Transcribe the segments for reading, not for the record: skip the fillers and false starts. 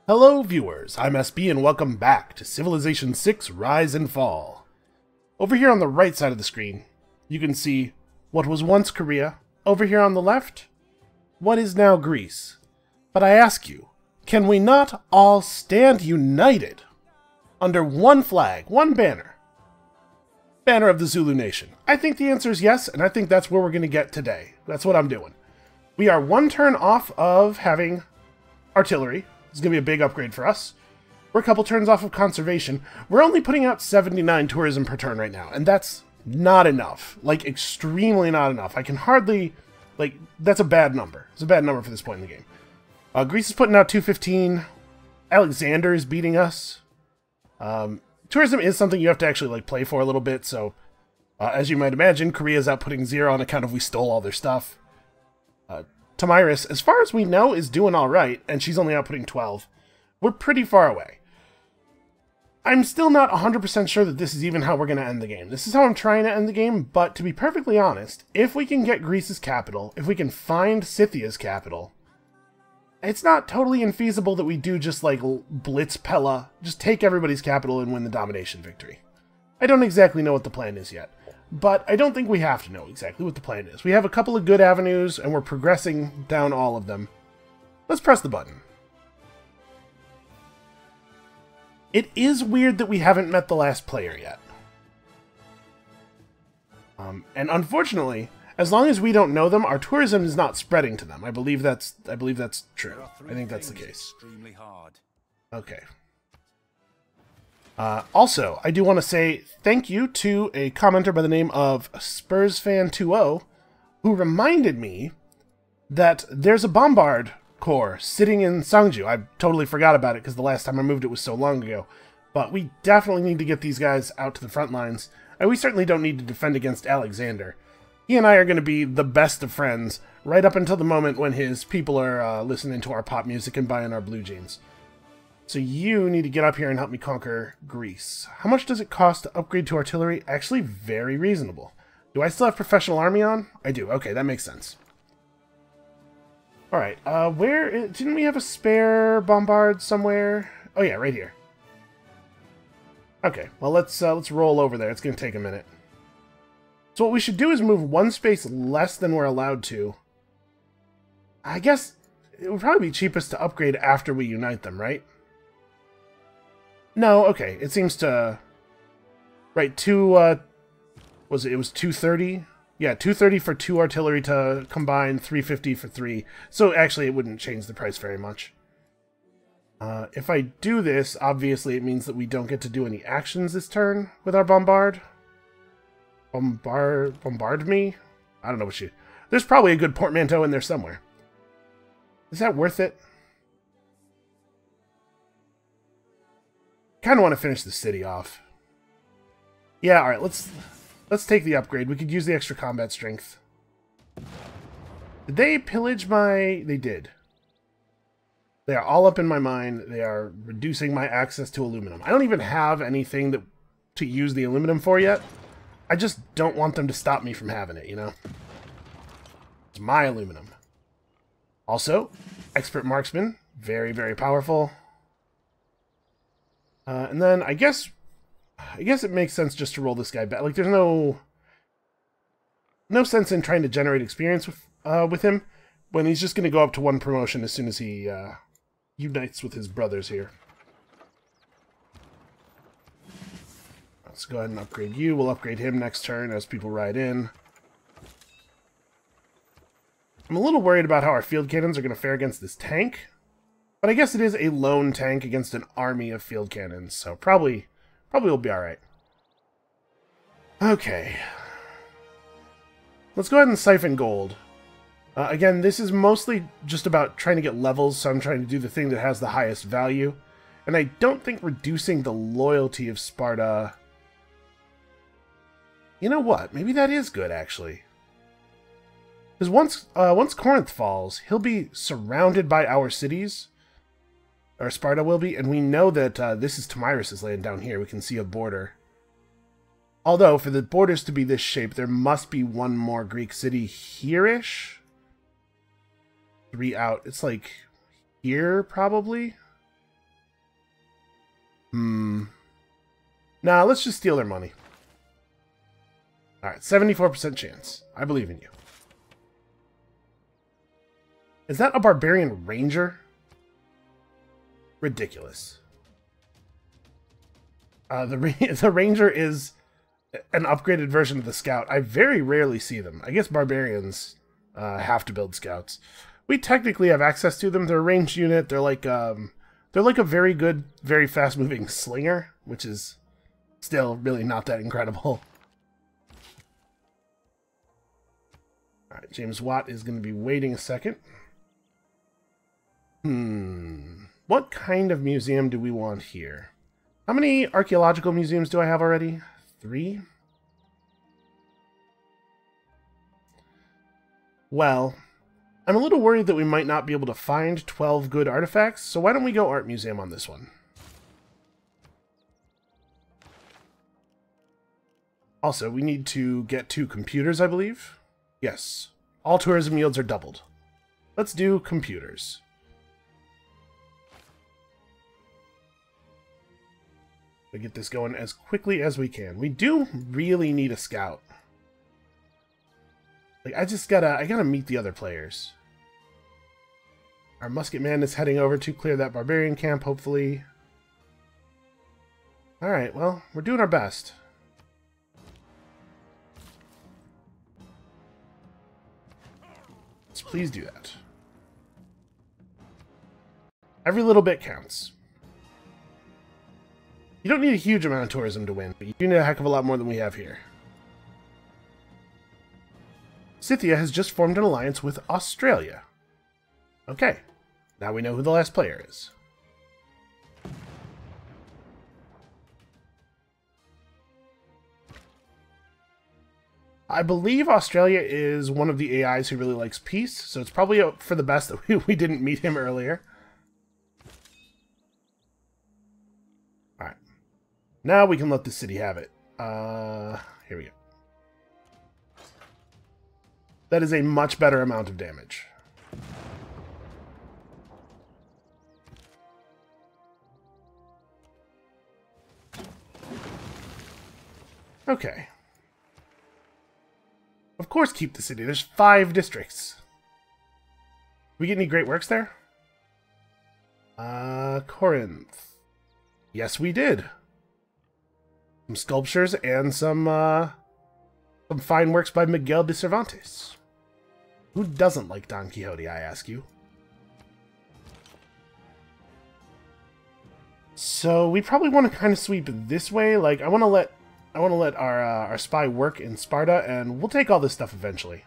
Hello viewers, I'm SB and welcome back to Civilization 6 Rise and Fall. Over here on the right side of the screen, you can see what was once Korea. Over here on the left, what is now Greece. But I ask you, can we not all stand united under one flag, one banner? Banner of the Zulu Nation. I think the answer is yes, and I think that's where we're going to get today. That's what I'm doing. We are one turn off of having artillery. It's going to be a big upgrade for us. We're a couple turns off of conservation. We're only putting out 79 tourism per turn right now, and that's not enough. Like, extremely not enough. I can hardly... Like, that's a bad number. It's a bad number for this point in the game. Greece is putting out 215. Alexander is beating us. Tourism is something you have to actually, like, play for a little bit, so... as you might imagine, Korea is outputting 0 on account of we stole all their stuff. Tamiris, as far as we know, is doing alright, and she's only outputting 12. We're pretty far away. I'm still not 100% sure that this is even how we're going to end the game. This is how I'm trying to end the game, but to be perfectly honest, if we can get Greece's capital, if we can find Scythia's capital, it's not totally infeasible that we do just, like, blitz Pella, just take everybody's capital and win the domination victory. I don't exactly know what the plan is yet. But I don't think we have to know exactly what the plan is. We have a couple of good avenues, and we're progressing down all of them. Let's press the button. It is weird that we haven't met the last player yet. And unfortunately, as long as we don't know them, our tourism is not spreading to them. I believe that's true. I think that's the case. Okay. Also, I do want to say thank you to a commenter by the name of SpursFan20, who reminded me that there's a Bombard Corps sitting in Sangju. I totally forgot about it because the last time I moved it was so long ago. But we definitely need to get these guys out to the front lines, and we certainly don't need to defend against Alexander. He and I are going to be the best of friends right up until the moment when his people are listening to our pop music and buying our blue jeans. So you need to get up here and help me conquer Greece. How much does it cost to upgrade to artillery? Actually, very reasonable. Do I still have professional army on? I do. Okay, that makes sense. Alright, didn't we have a spare bombard somewhere? Oh yeah, right here. Okay, well let's roll over there. It's going to take a minute. So what we should do is move one space less than we're allowed to. I guess it would probably be cheapest to upgrade after we unite them, right? No, okay. It seems to... Right, it was 230? Yeah, 230 for 2 artillery to combine, 350 for 3. So actually it wouldn't change the price very much. If I do this, obviously it means that we don't get to do any actions this turn with our bombard. Bombard me? I don't know what you... There's probably a good portmanteau in there somewhere. Is that worth it? Kind of want to finish the city off. Yeah, alright, let's take the upgrade. We could use the extra combat strength. Did they pillage my... They did. They are all up in my mine. They are reducing my access to aluminum. I don't even have anything to use the aluminum for yet. I just don't want them to stop me from having it, you know? It's my aluminum. Also, expert marksman. Very, very powerful. And then I guess it makes sense just to roll this guy back. Like, there's no sense in trying to generate experience with him when he's just going to go up to 1 promotion as soon as he unites with his brothers here. Let's go ahead and upgrade you. We'll upgrade him next turn as people ride in. I'm a little worried about how our field cannons are going to fare against this tank. But I guess it is a lone tank against an army of field cannons, so probably will be alright. Okay. Let's go ahead and siphon gold. Again, this is mostly just about trying to get levels, so I'm trying to do the thing that has the highest value. And I don't think reducing the loyalty of Sparta... You know what? Maybe that is good, actually. Because once Corinth falls, he'll be surrounded by our cities. Or Sparta will be, and we know that this is Tamiris' land down here. We can see a border. Although, for the borders to be this shape, there must be one more Greek city here-ish. 3 out. It's like here, probably? Nah, let's just steal their money. Alright, 74% chance. I believe in you. Is that a barbarian ranger? Ridiculous. The ranger is an upgraded version of the scout. I very rarely see them. I guess barbarians have to build scouts. We technically have access to them. They're a ranged unit. They're like a very good, very fast-moving slinger, which is still really not that incredible. Alright, James Watt is going to be waiting a second. What kind of museum do we want here? How many archaeological museums do I have already? 3? Well, I'm a little worried that we might not be able to find 12 good artifacts, so why don't we go art museum on this one? Also, we need to get 2 computers, I believe. Yes, all tourism yields are doubled. Let's do computers. We get this going as quickly as we can. We do really need a scout. Like, I gotta meet the other players. Our musket man is heading over to clear that barbarian camp, hopefully. Alright, well, we're doing our best. Let's please do that. Every little bit counts. You don't need a huge amount of tourism to win, but you do need a heck of a lot more than we have here. Scythia has just formed an alliance with Australia. Okay, now we know who the last player is. I believe Australia is one of the AIs who really likes peace, so it's probably for the best that we didn't meet him earlier. Alright. Now we can let the city have it. Here we go. That is a much better amount of damage. Okay. Of course keep the city. There's 5 districts. We get any great works there? Corinth. Yes, we did. Some sculptures and some fine works by Miguel de Cervantes. Who doesn't like Don Quixote, I ask you? So we probably want to kind of sweep this way. Like, I want to let our spy work in Sparta, and we'll take all this stuff eventually.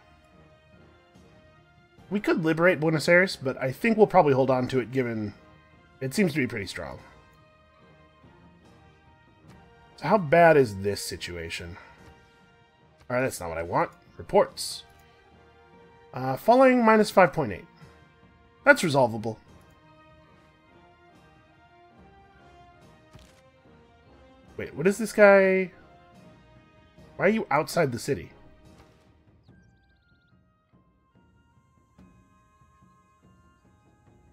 We could liberate Buenos Aires, but I think we'll probably hold on to it, given it seems to be pretty strong. So how bad is this situation? Alright, that's not what I want. Reports. Following minus 5.8. That's resolvable. Wait, what is this guy? Why are you outside the city?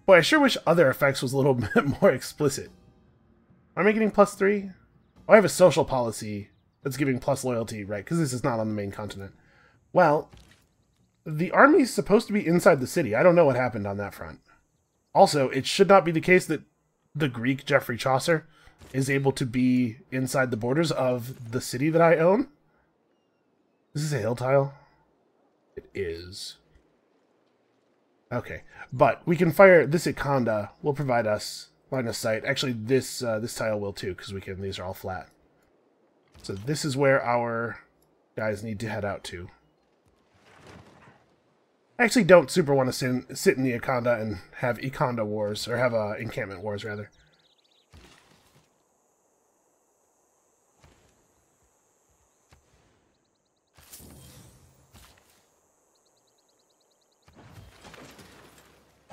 Boy, I sure wish other effects was a little bit more explicit. Am I getting +3? Oh, I have a social policy that's giving plus loyalty, right? Because this is not on the main continent. Well, the army's supposed to be inside the city. I don't know what happened on that front. Also, it should not be the case that the Greek Geoffrey Chaucer is able to be inside the borders of the city that I own. Is this a hill tile? It is. Okay, but we can fire this Iconda. Will provide us line of sight. Actually, this tile will too, because we can. These are all flat. So this is where our guys need to head out to. I actually don't super want to sit in the Iconda and have Iconda wars, or have encampment wars rather.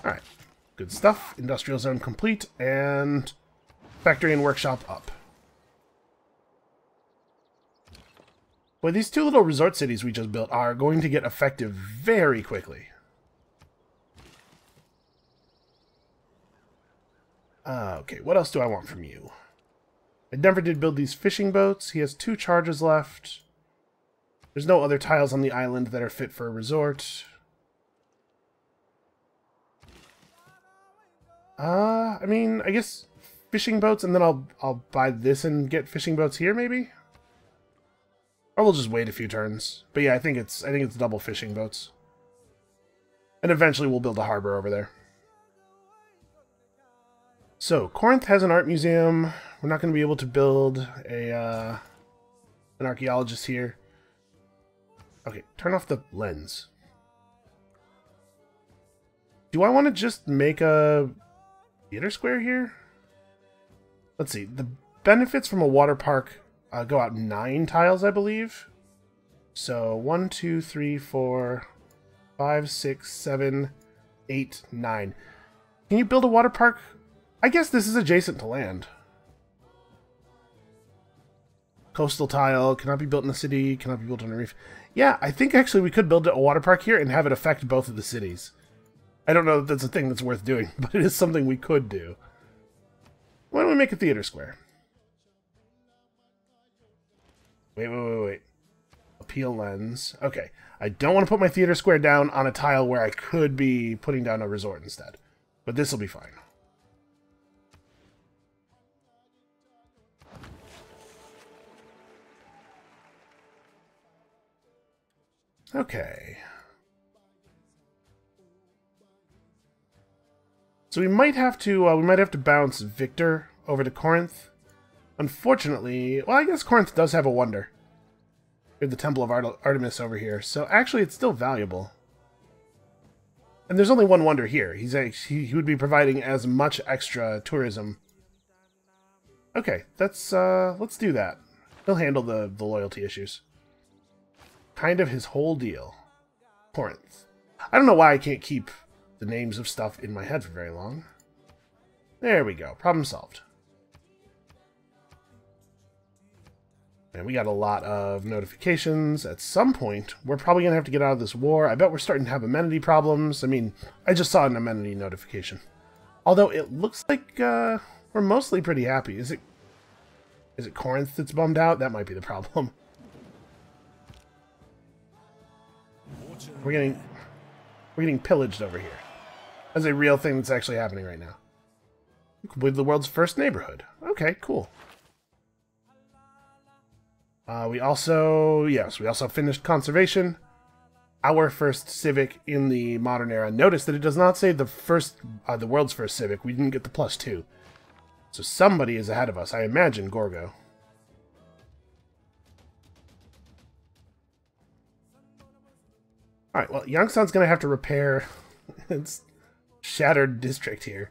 Alright, good stuff. Industrial zone complete, and factory and workshop up. Boy, these 2 little resort cities we just built are going to get effective very quickly. Okay, what else do I want from you? I never did build these fishing boats. He has 2 charges left. There's no other tiles on the island that are fit for a resort. I mean, I guess fishing boats, and then I'll buy this and get fishing boats here, maybe? Or we'll just wait a few turns. But yeah, I think it's double fishing boats. And eventually we'll build a harbor over there. So, Corinth has an art museum. We're not going to be able to build an archaeologist here. Okay, turn off the lens. Do I want to just make a theater square here? Let's see. The benefits from a water park go out 9 tiles, I believe. So 1, 2, 3, 4, 5, 6, 7, 8, 9. Can you build a water park? I guess this is adjacent to land. Coastal tile cannot be built in a city, cannot be built on a reef. Yeah, I think actually we could build a water park here and have it affect both of the cities. I don't know if that's a thing that's worth doing, but it is something we could do. Why don't we make a theater square? Wait. Appeal lens. Okay. I don't want to put my theater square down on a tile where I could be putting down a resort instead. But this will be fine. Okay. So we might have to bounce Victor over to Corinth. Unfortunately, well, I guess Corinth does have a wonder. We have the Temple of Artemis over here, so actually it's still valuable. And there's only one wonder here. He would be providing as much extra tourism. Okay, let's do that. He'll handle the loyalty issues. Kind of his whole deal. Corinth. I don't know why I can't keep the names of stuff in my head for very long. There we go. Problem solved. And we got a lot of notifications. At some point, we're probably going to have to get out of this war. I bet we're starting to have amenity problems. I mean, I just saw an amenity notification. Although it looks like we're mostly pretty happy. Is it Corinth that's bummed out? That might be the problem. We're getting pillaged over here. That's a real thing that's actually happening right now. We completed the world's first neighborhood. Okay, cool. We also finished conservation. Our first civic in the modern era. Notice that it does not say the world's first civic. We didn't get the +2. So somebody is ahead of us. I imagine Gorgo. Alright, well, Yangsan's going to have to repair its shattered district here.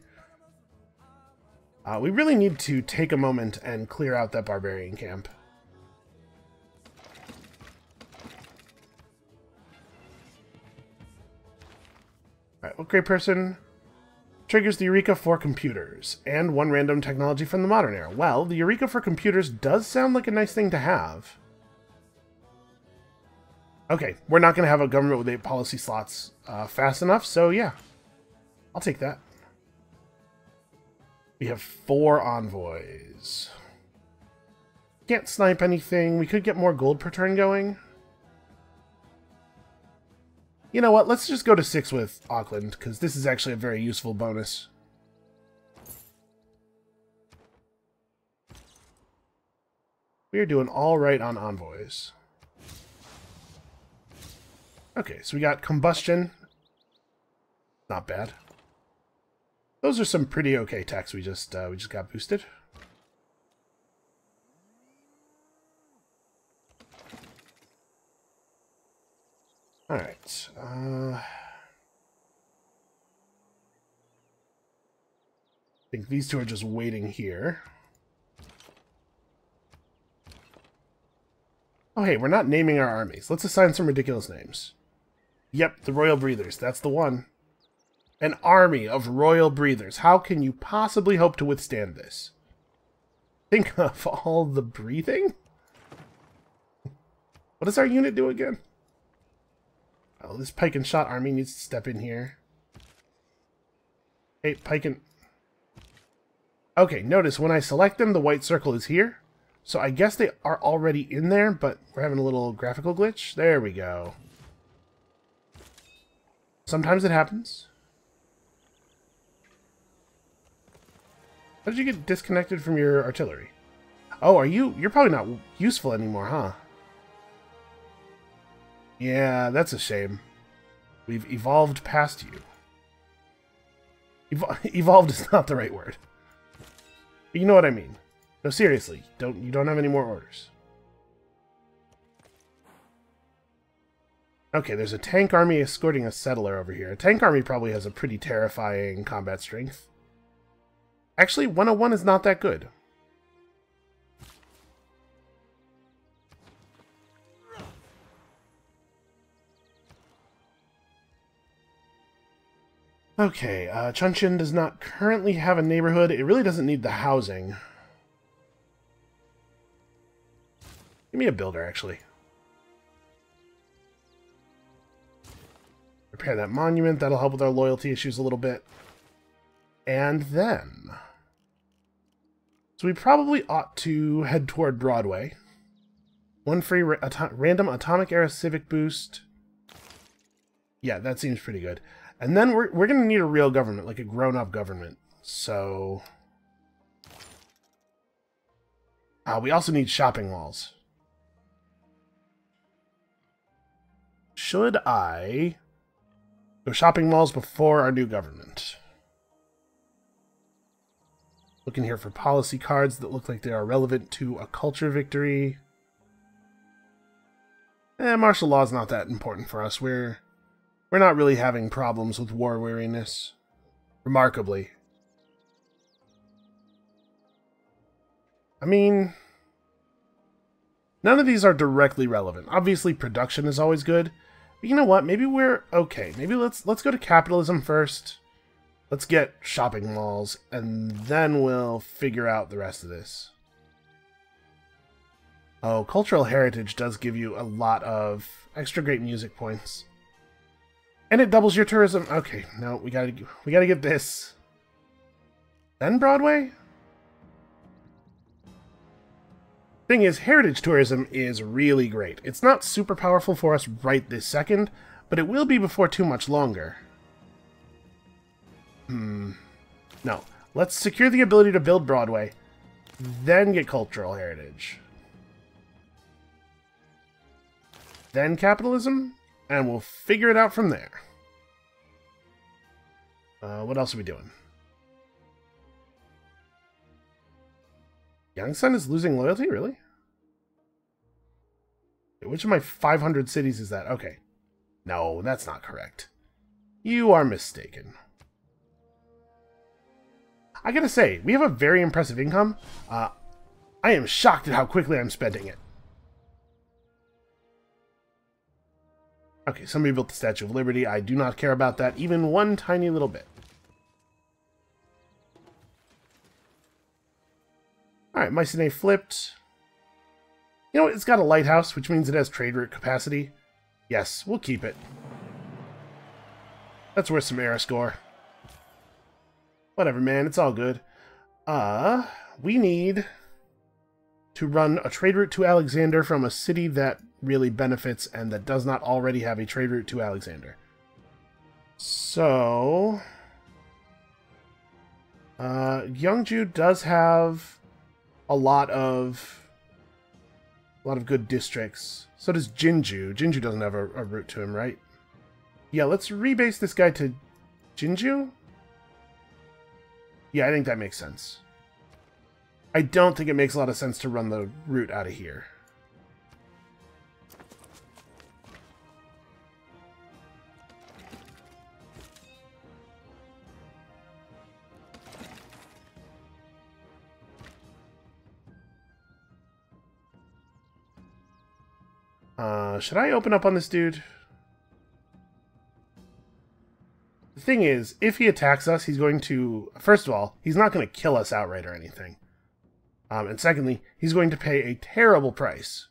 We really need to take a moment and clear out that barbarian camp. Alright, what great person triggers the Eureka for computers and 1 random technology from the modern era? Well, the Eureka for computers does sound like a nice thing to have. Okay, we're not going to have a government with 8 policy slots fast enough, so yeah. I'll take that. We have 4 envoys. Can't snipe anything. We could get more gold per turn going. You know what? Let's just go to 6 with Auckland, because this is actually a very useful bonus. We are doing all right on envoys. Okay, so we got combustion. Not bad. Those are some pretty okay techs we just got boosted. All right. I think these 2 are just waiting here. Oh, hey, we're not naming our armies. Let's assign some ridiculous names. Yep, the Royal Breathers. That's the one. An army of Royal Breathers. How can you possibly hope to withstand this? Think of all the breathing? What does our unit do again? Oh, this pike and shot army needs to step in here. Hey, pike and... Okay, notice when I select them, the white circle is here. So I guess they are already in there, but we're having a little graphical glitch. There we go. Sometimes it happens. How did you get disconnected from your artillery? Oh, you're probably not useful anymore, huh? Yeah, that's a shame. We've evolved past you. Evolved is not the right word. But you know what I mean. No, seriously, you don't have any more orders. Okay, there's a tank army escorting a settler over here. A tank army probably has a pretty terrifying combat strength. Actually, 101 is not that good. Okay, Chunshin does not currently have a neighborhood. It really doesn't need the housing. Give me a builder, actually. Repair that monument. That'll help with our loyalty issues a little bit. And then... so we probably ought to head toward Broadway. One free random atomic era Civic boost. Yeah, that seems pretty good. And then we're going to need a real government, like a grown-up government. So... we also need shopping malls. Should I go shopping malls before our new government? Looking here for policy cards that look like they are relevant to a culture victory. Martial law is not that important for us. We're not really having problems with war weariness. Remarkably. I mean, none of these are directly relevant. Obviously, production is always good. But you know what? Maybe we're okay. Maybe let's go to capitalism first. Let's get shopping malls, and then we'll figure out the rest of this. Oh, cultural heritage does give you a lot of extra great music points. And it doubles your tourism. Okay, no, we gotta get this. Then Broadway? Thing is, heritage tourism is really great. It's not super powerful for us right this second, but it will be before too much longer. No. Let's secure the ability to build Broadway, then get cultural heritage. Then capitalism, and we'll figure it out from there. What else are we doing? Yangsan is losing loyalty? Really? Which of my 500 cities is that? Okay. No, that's not correct. You are mistaken. I gotta say, we have a very impressive income. I am shocked at how quickly I'm spending it. Okay, somebody built the Statue of Liberty. I do not care about that even one tiny little bit. Alright, Mycenae flipped. You know what? It's got a lighthouse, which means it has trade route capacity. Yes, we'll keep it. That's worth some era score. Whatever, man. It's all good. We need to run a trade route to Alexander from a city that really benefits and that does not already have a trade route to Alexander. So... Yeongju does have a lot of good districts. So does Jinju. Jinju doesn't have a route to him, right? Yeah, let's rebase this guy to Jinju. Yeah, I think that makes sense. I don't think it makes a lot of sense to run the route out of here. Should I open up on this dude? The thing is, if he attacks us, he's going to... First of all, he's not going to kill us outright or anything. And secondly, he's going to pay a terrible price.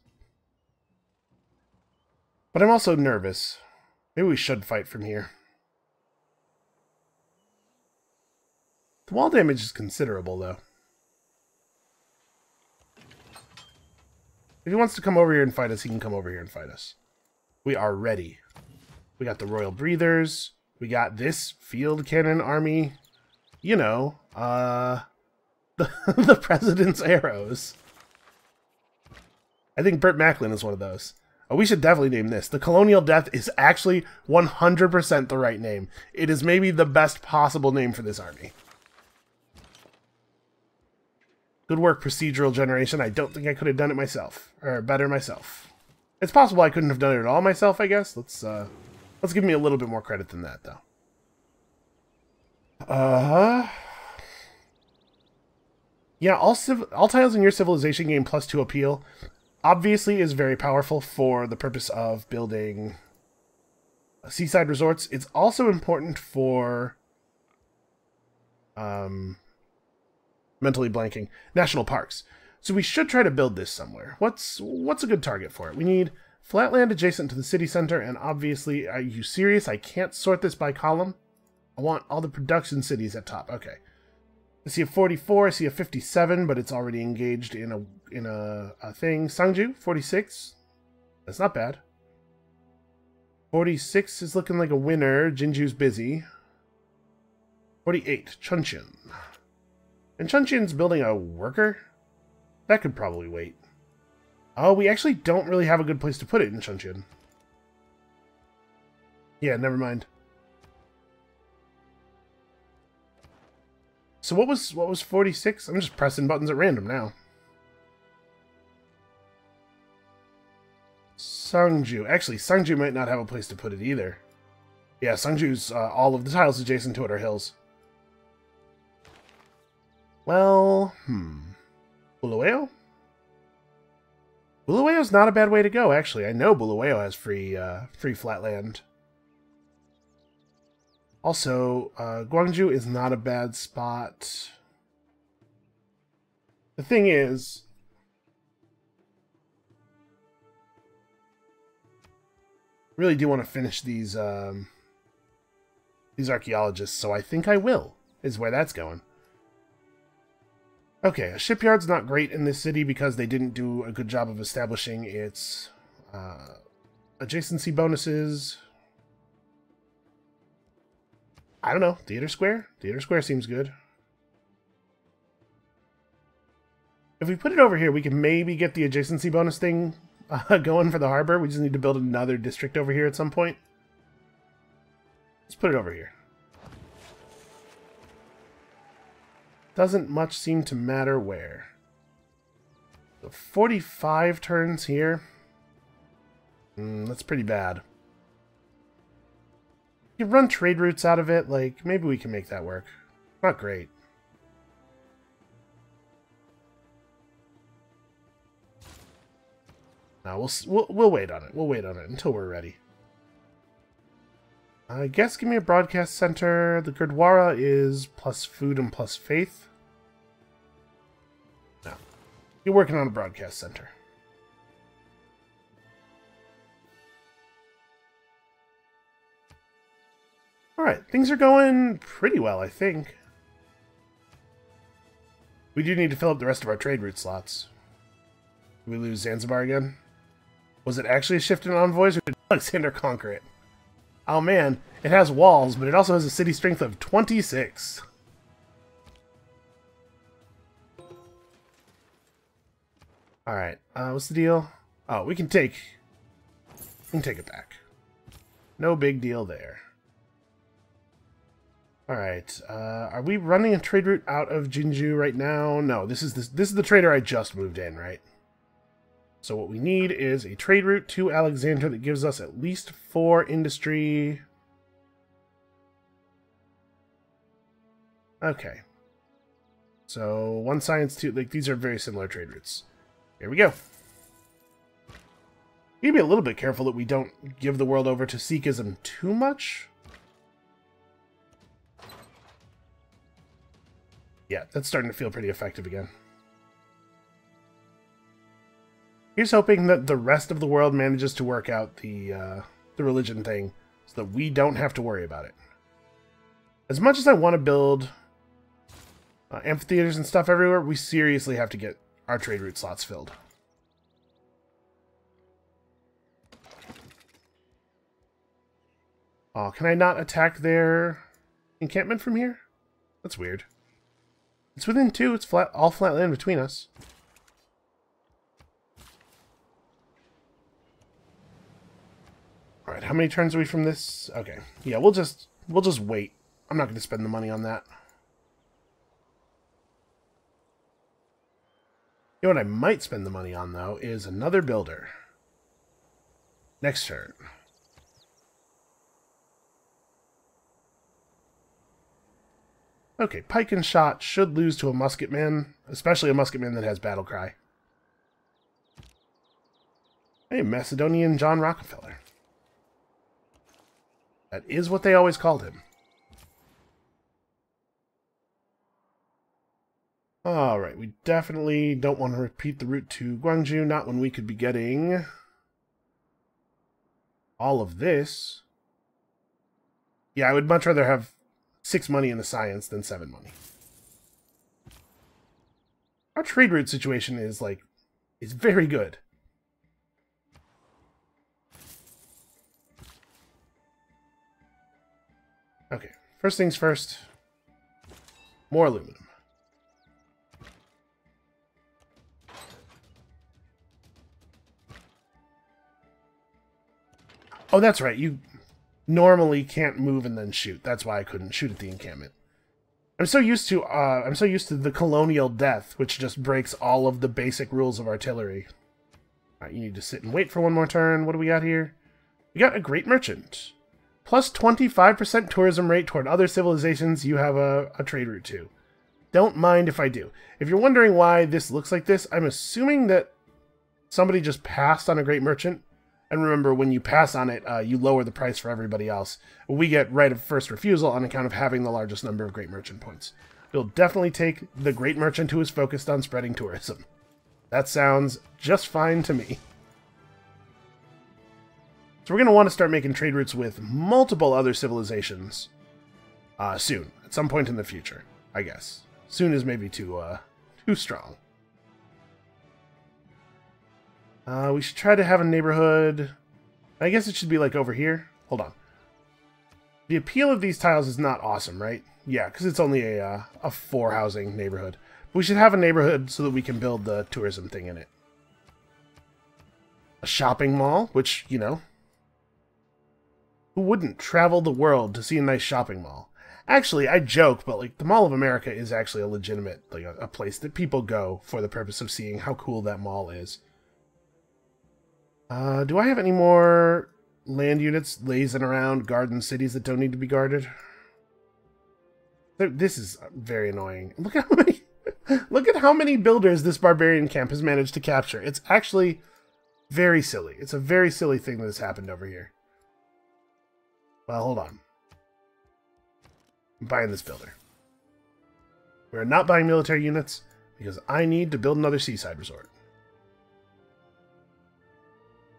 But I'm also nervous. Maybe we should fight from here. The wall damage is considerable, though. If he wants to come over here and fight us, he can come over here and fight us. We are ready. We got the Royal Breathers. We got this field cannon army. You know, the President's arrows. I think Burt Macklin is one of those. Oh, we should definitely name this. The Colonial Death is actually 100% the right name. It is maybe the best possible name for this army. Good work, procedural generation. I don't think I could have done it myself. Or better myself. It's possible I couldn't have done it at all myself, I guess. Let's give me a little bit more credit than that, though. Yeah, all tiles in your civilization gain +2 appeal. Obviously is very powerful for the purpose of building seaside resorts. It's also important for mentally blanking national parks. So we should try to build this somewhere. What's a good target for it? We need flatland adjacent to the city center, and obviously, are you serious? I can't sort this by column. I want all the production cities at top. Okay. I see a 44, I see a 57, but it's already engaged in a thing. Sangju, 46. That's not bad. 46 is looking like a winner. Jinju's busy. 48, Chuncheon. And Chuncheon's building a worker? That could probably wait. Oh, we actually don't really have a good place to put it in Chuncheon. Yeah, never mind. So what was 46? I'm just pressing buttons at random now. Sangju. Actually, Sangju might not have a place to put it either. Yeah, Sangju's all of the tiles adjacent to it are hills. Well, Bulawayo? Bulawayo's not a bad way to go, actually. I know Bulawayo has free flatland. Also, Gwangju is not a bad spot. The thing is, really do want to finish these archaeologists, so I think I will, is where that's going. Okay, a shipyard's not great in this city because they didn't do a good job of establishing its adjacency bonuses. I don't know. Theater Square? Theater Square seems good. If we put it over here, we can maybe get the adjacency bonus thing going for the harbor. We just need to build another district over here at some point. Let's put it over here. Doesn't much seem to matter where. So 45 turns here. That's pretty bad. You can run trade routes out of it, like, maybe we can make that work. Not great. No, we'll wait on it. We'll wait on it until we're ready. I guess give me a broadcast center. The Gurdwara is plus food and plus faith. No. You're working on a broadcast center. Alright, things are going pretty well, I think. We do need to fill up the rest of our trade route slots. Did we lose Zanzibar again? Was it actually a shift in envoys, or did Alexander conquer it? Oh man, it has walls, but it also has a city strength of 26. Alright, what's the deal? Oh, we can take it back. No big deal there. Alright, are we running a trade route out of Jinju right now? No, this is the trader I just moved in, right? So what we need is a trade route to Alexandria that gives us at least 4 industry. Okay. So 1 science, 2, like these are very similar trade routes. Here we go. You need to be a little bit careful that we don't give the world over to Sikhism too much. Yeah, that's starting to feel pretty effective again. Here's hoping that the rest of the world manages to work out the religion thing so that we don't have to worry about it. As much as I want to build amphitheaters and stuff everywhere, we seriously have to get our trade route slots filled. Oh, can I not attack their encampment from here? That's weird. It's within 2. It's flat, all flat land between us. All right, how many turns are we from this? Okay, yeah, we'll just wait. I'm not going to spend the money on that. You know what I might spend the money on, though, is another builder. Next turn. Okay, pike and shot should lose to a musketman, especially a musketman that has battle cry. Hey, Macedonian John Rockefeller. That is what they always called him. Alright, we definitely don't want to repeat the route to Gwangju, not when we could be getting all of this. Yeah, I would much rather have 6 money in the science than 7 money. Our trade route situation is very good. Okay, first things first. More aluminum. Oh, that's right. You normally can't move and then shoot. That's why I couldn't shoot at the encampment. I'm so used to the colonial death, which just breaks all of the basic rules of artillery. All right, you need to sit and wait for one more turn. What do we got here? We got a great merchant. Plus 25% tourism rate toward other civilizations you have a trade route to. Don't mind if I do. If you're wondering why this looks like this, I'm assuming that somebody just passed on a great merchant. And remember, when you pass on it, you lower the price for everybody else. We get right of first refusal on account of having the largest number of great merchant points. You'll definitely take the great merchant who is focused on spreading tourism. That sounds just fine to me. So we're going to want to start making trade routes with multiple other civilizations soon, at some point in the future, I guess. Soon is maybe too strong. We should try to have a neighborhood. I guess it should be like over here. Hold on. The appeal of these tiles is not awesome, right? Yeah, because it's only a 4-housing neighborhood. We should have a neighborhood so that we can build the tourism thing in it. A shopping mall, which, you know, who wouldn't travel the world to see a nice shopping mall? Actually, I joke, but like the Mall of America is actually a legitimate, like a place that people go for the purpose of seeing how cool that mall is. Do I have any more land units lazing around garden cities that don't need to be guarded? This is very annoying. Look at how many look at how many builders this barbarian camp has managed to capture. It's actually very silly. It's a very silly thing that has happened over here. Well, hold on. I'm buying this builder. We're not buying military units because I need to build another seaside resort.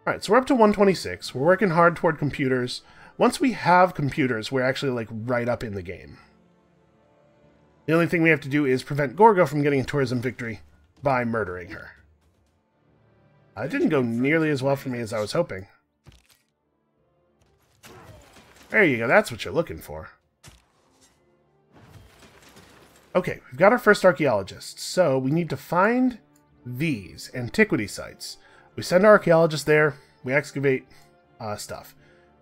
Alright, so we're up to 126. We're working hard toward computers. Once we have computers, we're actually like right up in the game. The only thing we have to do is prevent Gorgo from getting a tourism victory by murdering her. It didn't go nearly as well for me as I was hoping. There you go, that's what you're looking for. Okay, we've got our first archaeologists, so we need to find these antiquity sites. We send our archaeologists there, we excavate stuff.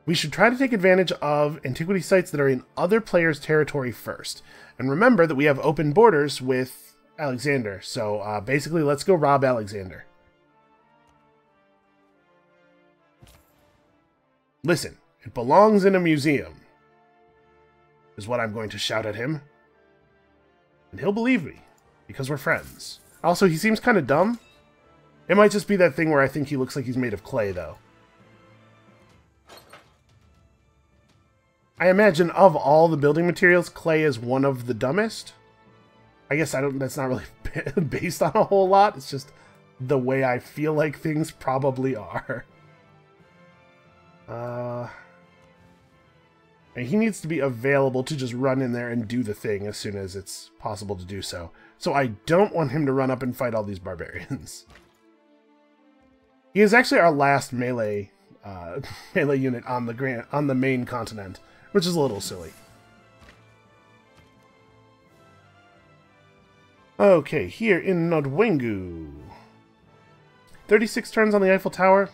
We should try to take advantage of antiquity sites that are in other players' territory first. And remember that we have open borders with Alexander, so basically let's go rob Alexander. Listen, it belongs in a museum, is what I'm going to shout at him. And he'll believe me, because we're friends. Also, he seems kind of dumb. It might just be that thing where I think he looks like he's made of clay, though. I imagine of all the building materials, clay is one of the dumbest. I guess that's not really based on a whole lot. It's just the way I feel like things probably are. And he needs to be available to just run in there and do the thing as soon as it's possible to do so. So I don't want him to run up and fight all these barbarians. He is actually our last melee melee unit on the main continent, which is a little silly. Okay, here in Nodwengu. 36 turns on the Eiffel Tower.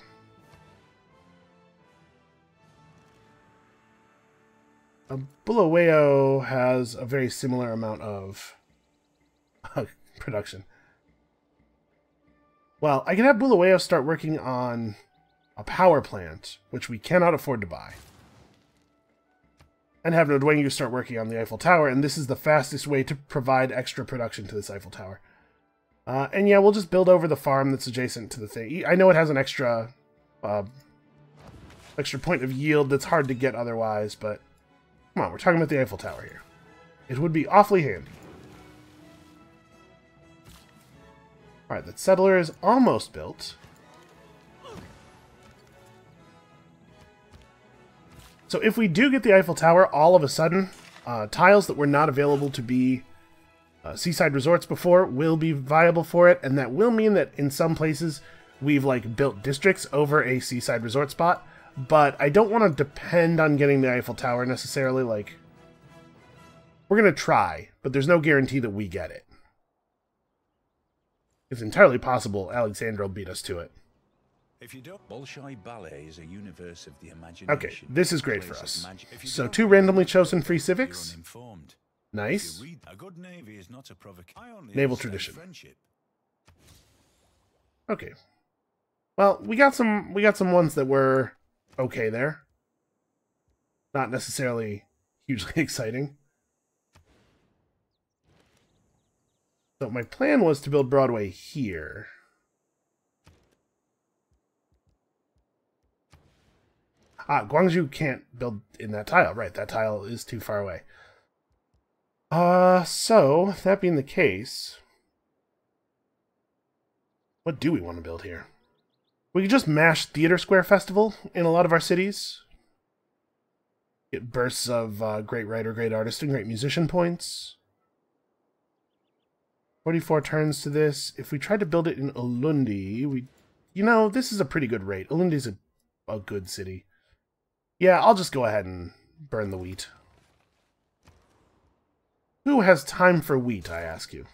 Bulawayo has a very similar amount of production. Well, I can have Bulawayo start working on a power plant, which we cannot afford to buy. And have Nodwengu start working on the Eiffel Tower, and this is the fastest way to provide extra production to this Eiffel Tower. And yeah, we'll just build over the farm that's adjacent to the thing. I know it has an extra point of yield that's hard to get otherwise, but come on, we're talking about the Eiffel Tower here. It would be awfully handy. Alright, that settler is almost built. So if we do get the Eiffel Tower, all of a sudden, tiles that were not available to be seaside resorts before will be viable for it, and that will mean that in some places we've like built districts over a seaside resort spot, but I don't want to depend on getting the Eiffel Tower necessarily. Like, we're going to try, but there's no guarantee that we get it. It's entirely possible Alexandra will beat us to it. If you don't, Bolshoi Ballet is a universe of the imagination. Okay, this is great for us. So 2 randomly chosen free civics. Nice. A good navy is not a naval tradition. Okay. Well, we got some ones that were okay there. Not necessarily hugely exciting. So my plan was to build Broadway here. Guangzhou can't build in that tile. Right, that tile is too far away. So, that being the case, what do we want to build here? We could just mash Theater Square Festival in a lot of our cities. Get bursts of great writer, great artist, and great musician points. 44 turns to this. If we tried to build it in Ulundi, you know, this is a pretty good rate. Ulundi's a good city. Yeah, I'll just go ahead and burn the wheat. Who has time for wheat, I ask you?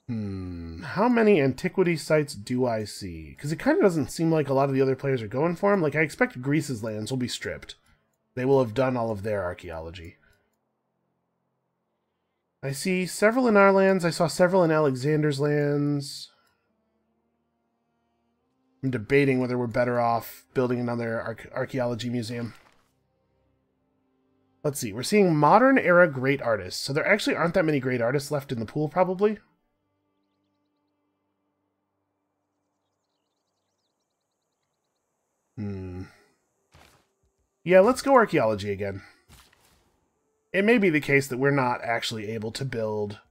How many antiquity sites do I see? Because it kind of doesn't seem like a lot of the other players are going for them. Like, I expect Greece's lands will be stripped. They will have done all of their archaeology. I see several in our lands. I saw several in Alexander's lands. I'm debating whether we're better off building another archaeology museum. Let's see. We're seeing modern era great artists. So there actually aren't that many great artists left in the pool, probably. Yeah, let's go archaeology again. It may be the case that we're not actually able to build...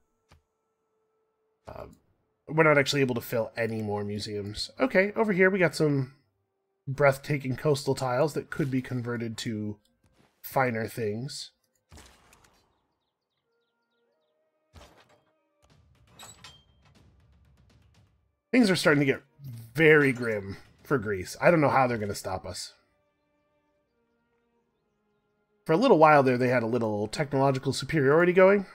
we're not actually able to fill any more museums. Okay, over here we got some breathtaking coastal tiles that could be converted to finer things. Things are starting to get very grim for Greece. I don't know how they're going to stop us. For a little while there, they had a little technological superiority going.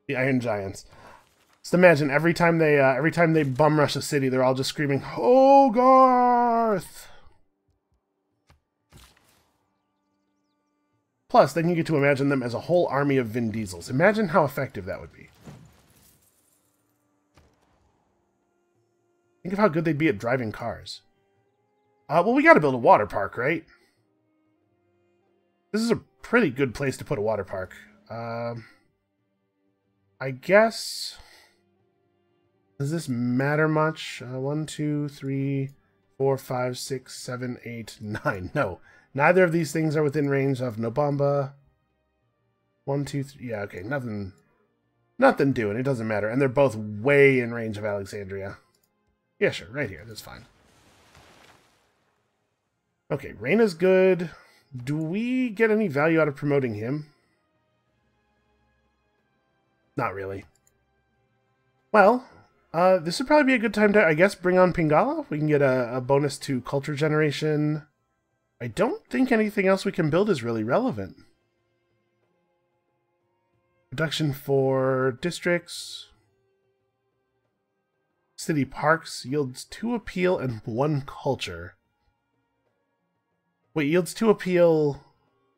The Iron Giants. Just imagine every time they bum rush a city, they're all just screaming, "Hogarth!" Plus, then you get to imagine them as a whole army of Vin Diesels. Imagine how effective that would be. Think of how good they'd be at driving cars. Well, we got to build a water park, right? This is a pretty good place to put a water park. I guess... Does this matter much? 1, 2, 3, 4, 5, 6, 7, 8, 9. No. Neither of these things are within range of Nobamba. 1, 2, 3... Yeah, okay. Nothing doing. It doesn't matter. And they're both way in range of Alexandria. Yeah, sure. Right here. That's fine. Okay, Reina's good. Do we get any value out of promoting him? Not really. Well, this would probably be a good time to, I guess, bring on Pingala. We can get a bonus to culture generation. I don't think anything else we can build is really relevant. Production for districts. City parks yields 2 appeal and 1 culture. Wait, yields 2 appeal...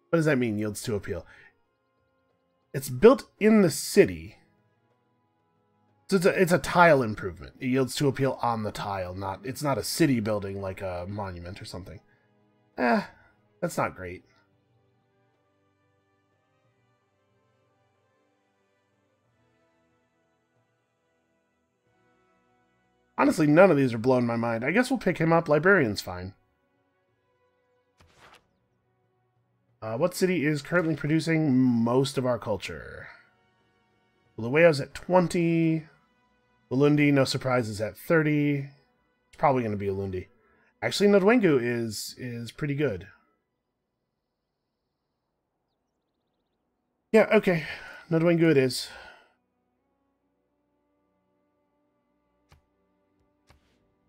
What does that mean, yields 2 appeal? It's built in the city. So it's a tile improvement. It yields 2 appeal on the tile. It's not a city building like a monument or something. That's not great. Honestly, none of these are blowing my mind. I guess we'll pick him up. Librarian's fine. What city is currently producing most of our culture? Bulawayo's at 20. Ulundi, no surprise, is at 30. It's probably going to be Ulundi. Actually, Ndwengu is pretty good. Yeah, okay. Ndwengu it is.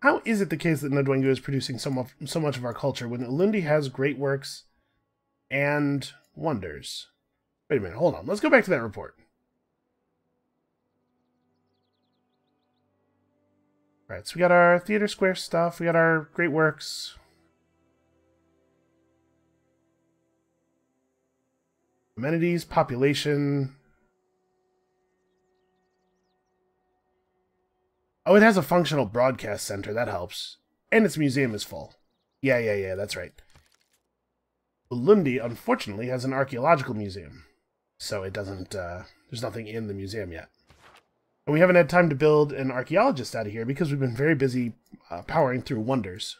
How is it the case that Ndwengu is producing so much of our culture when Ulundi has great works and wonders? Wait a minute, hold on. Let's go back to that report. Alright, so we got our theater square stuff, we got our great works. Amenities, population. Oh, it has a functional broadcast center. That helps. And its museum is full. Yeah, that's right. Ulundi, unfortunately, has an archaeological museum. So it doesn't, there's nothing in the museum yet. And we haven't had time to build an archaeologist out of here because we've been very busy powering through wonders.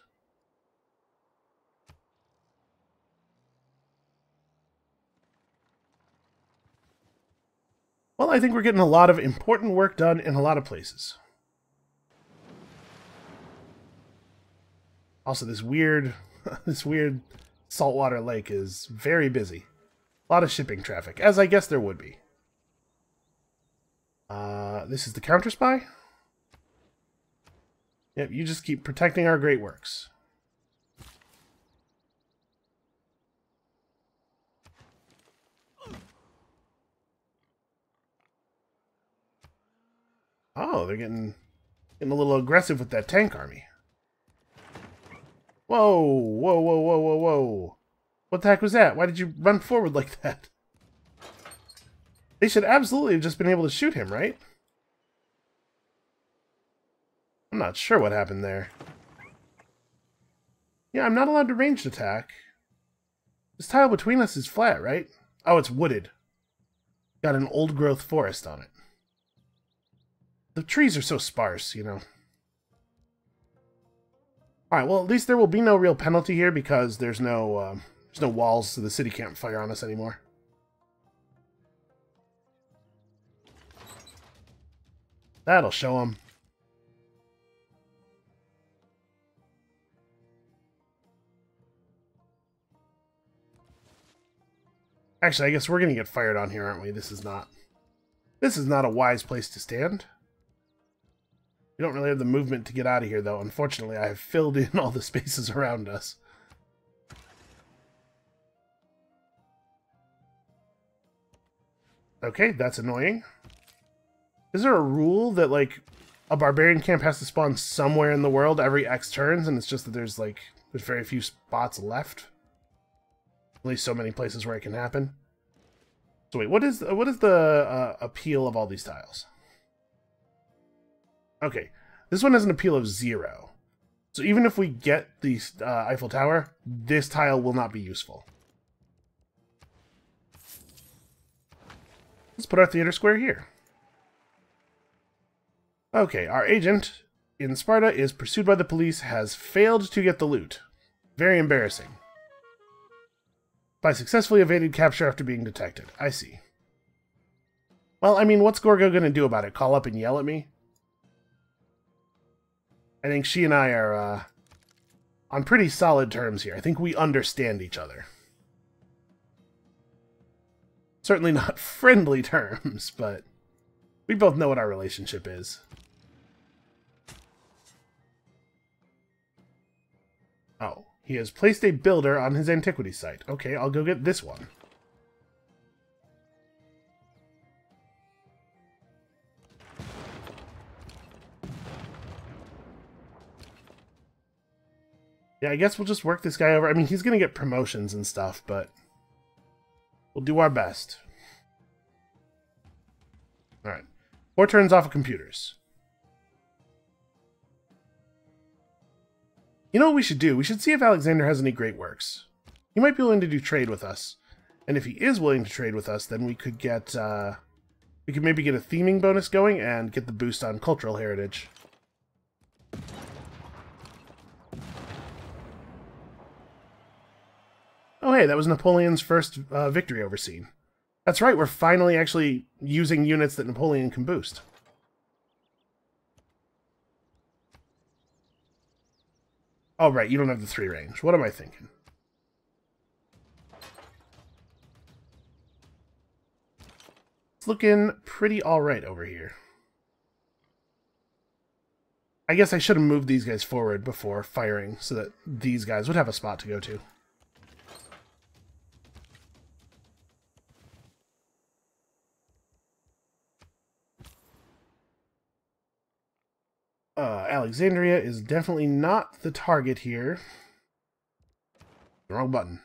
Well, I think we're getting a lot of important work done in a lot of places. Also, this weird saltwater lake is very busy. A lot of shipping traffic, as I guess there would be. This is the counter spy? Yep, you just keep protecting our great works. Oh, they're getting a little aggressive with that tank army. Whoa, whoa, whoa, whoa, whoa, whoa. What the heck was that? Why did you run forward like that? They should absolutely have just been able to shoot him, right? I'm not sure what happened there. Yeah, I'm not allowed to ranged attack. This tile between us is flat, right? Oh, it's wooded. Got an old-growth forest on it. The trees are so sparse, you know. Alright, well, at least there will be no real penalty here because there's no walls, so the city can't fire on us anymore. That'll show them. Actually, I guess we're gonna get fired on here, aren't we? This is not a wise place to stand. We don't really have the movement to get out of here, though. Unfortunately, I have filled in all the spaces around us. Okay, that's annoying. Is there a rule that, like, a barbarian camp has to spawn somewhere in the world every X turns, and it's just that there's very few spots left? At least so many places where it can happen. So wait, what is the appeal of all these tiles? Okay, this one has an appeal of 0. So even if we get the Eiffel Tower, this tile will not be useful. Let's put our theater square here. Okay, our agent in Sparta is pursued by the police, has failed to get the loot. Very embarrassing. By successfully evaded capture after being detected. I see. Well, I mean, what's Gorgo gonna do about it? Call up and yell at me? I think she and I are on pretty solid terms here. I think we understand each other. Certainly not friendly terms, but We both know what our relationship is. Oh, he has placed a builder on his antiquity site. Okay, I'll go get this one. Yeah, I guess we'll just work this guy over. I mean, he's going to get promotions and stuff, but we'll do our best. Alright. 4 turns off of computers. You know what we should do? We should see if Alexander has any great works. He might be willing to do trade with us. And if he is willing to trade with us, then we could get, we could maybe get a theming bonus going and get the boost on cultural heritage. Oh hey, that was Napoleon's first victory overseen. That's right, we're finally actually using units that Napoleon can boost. Oh right, you don't have the 3 range. What am I thinking? It's looking pretty alright over here. I guess I should have moved these guys forward before firing so that these guys would have a spot to go to. Alexandria is definitely not the target here. Wrong button.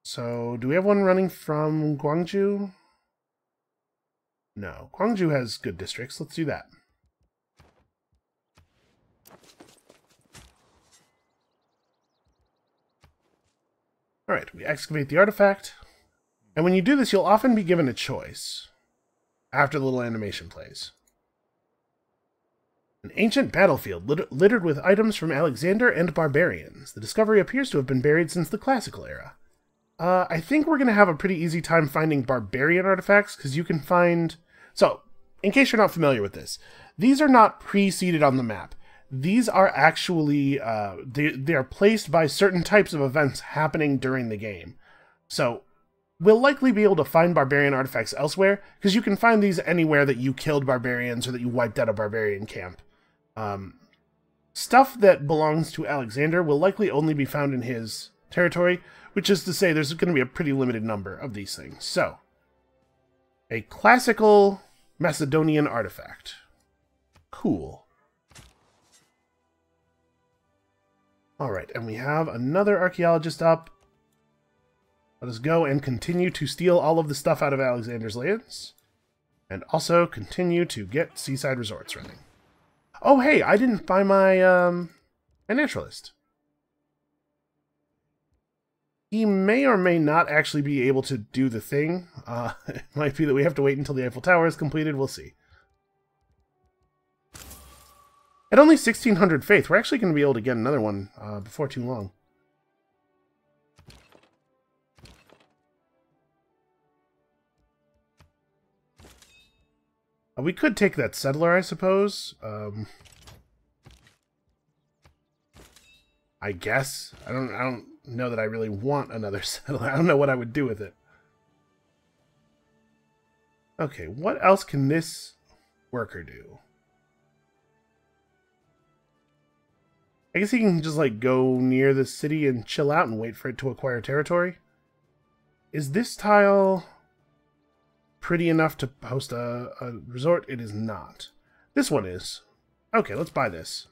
So, do we have one running from Gwangju? No. Gwangju has good districts. Let's do that. Alright, we excavate the artifact. And when you do this, you'll often be given a choice after the little animation plays. An ancient battlefield littered with items from Alexander and barbarians. The discovery appears to have been buried since the classical era. I think we're going to have a pretty easy time finding barbarian artifacts, because you can find... So, in case you're not familiar with this, these are not pre-seeded on the map. These are actually... they are placed by certain types of events happening during the game. So, we'll likely be able to find barbarian artifacts elsewhere, because you can find these anywhere that you killed barbarians or that you wiped out a barbarian camp. Stuff that belongs to Alexander will likely only be found in his territory, which is to say there's going to be a pretty limited number of these things. So, a classical Macedonian artifact. Cool. Alright, and we have another archaeologist up. Let us go and continue to steal all of the stuff out of Alexander's lands. And also continue to get seaside resorts running. Oh, hey, I didn't buy my naturalist. He may or may not actually be able to do the thing. It might be that we have to wait until the Eiffel Tower is completed. We'll see. At only 1,600 faith, we're actually going to be able to get another one before too long. We could take that settler, I suppose. I guess. I don't know that I really want another settler. I don't know what I would do with it. Okay, what else can this worker do? I guess he can just, like, go near the city and chill out and wait for it to acquire territory. Is this tile pretty enough to host a resort? It is not. This one is. Okay, let's buy this.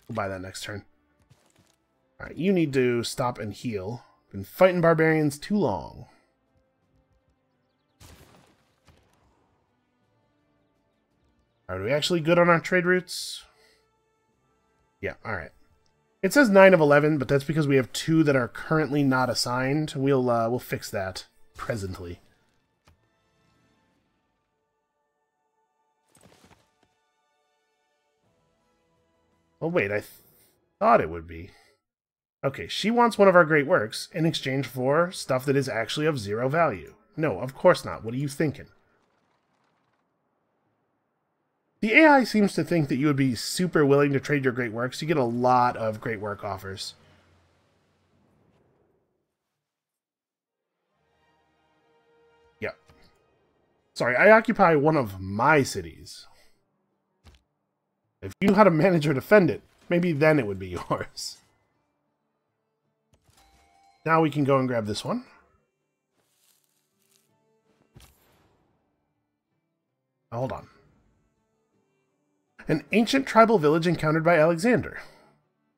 We'll buy that next turn. Alright, you need to stop and heal. Been fighting barbarians too long. Are we actually good on our trade routes? Yeah, alright. It says 9 of 11, but that's because we have 2 that are currently not assigned. We'll fix that presently. Oh wait, I thought it would be. Okay, she wants one of our great works in exchange for stuff that is actually of 0 value. No, of course not. What are you thinking? The AI seems to think that you would be super willing to trade your great works. You get a lot of great work offers. Sorry, I occupy one of my cities. If you knew how to manage or defend it, maybe then it would be yours. Now we can go and grab this one. Hold on. An ancient tribal village encountered by Alexander.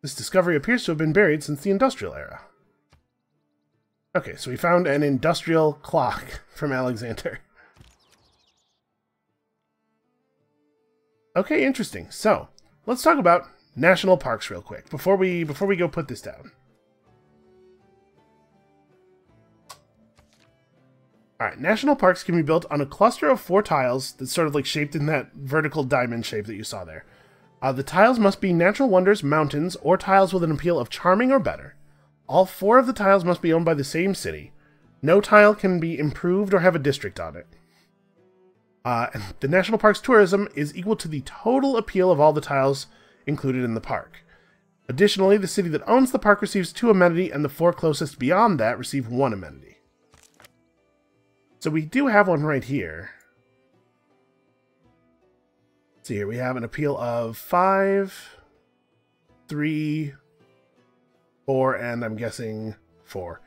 This discovery appears to have been buried since the industrial era. Okay, so we found an industrial clock from Alexander. Okay, interesting. So, let's talk about national parks real quick before we go put this down. Alright, national parks can be built on a cluster of 4 tiles that's sort of like shaped in that vertical diamond shape that you saw there. The tiles must be natural wonders, mountains, or tiles with an appeal of charming or better. All 4 of the tiles must be owned by the same city. No tile can be improved or have a district on it. The national park's tourism is equal to the total appeal of all the tiles included in the park. Additionally, the city that owns the park receives 2 amenity, and the 4 closest beyond that receive 1 amenity. So we do have one right here. Let's see here, we have an appeal of 5, 3, 4, and I'm guessing 4.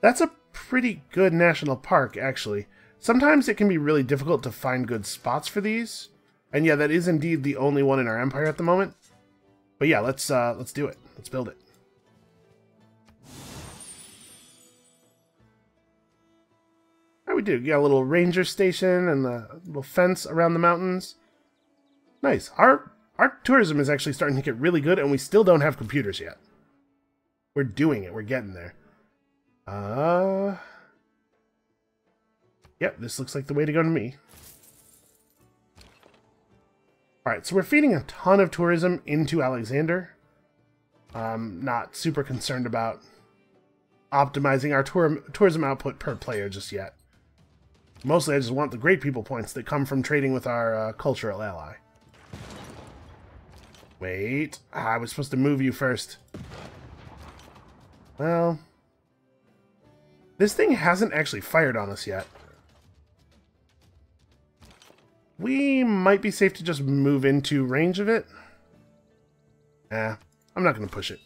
That's a pretty good national park, actually. Sometimes it can be really difficult to find good spots for these. And yeah, that is indeed the only one in our empire at the moment. But yeah, let's do it. Let's build it. How we do? You got a little ranger station and a little fence around the mountains. Nice. Our tourism is actually starting to get really good, and we still don't have computers yet. We're doing it. We're getting there. Yep, this looks like the way to go to me. Alright, so we're feeding a ton of tourism into Alexander. I'm not super concerned about optimizing our tourism output per player just yet. Mostly I just want the great people points that come from trading with our cultural ally. Wait, I was supposed to move you first. Well, this thing hasn't actually fired on us yet. We might be safe to just move into range of it. I'm not going to push it.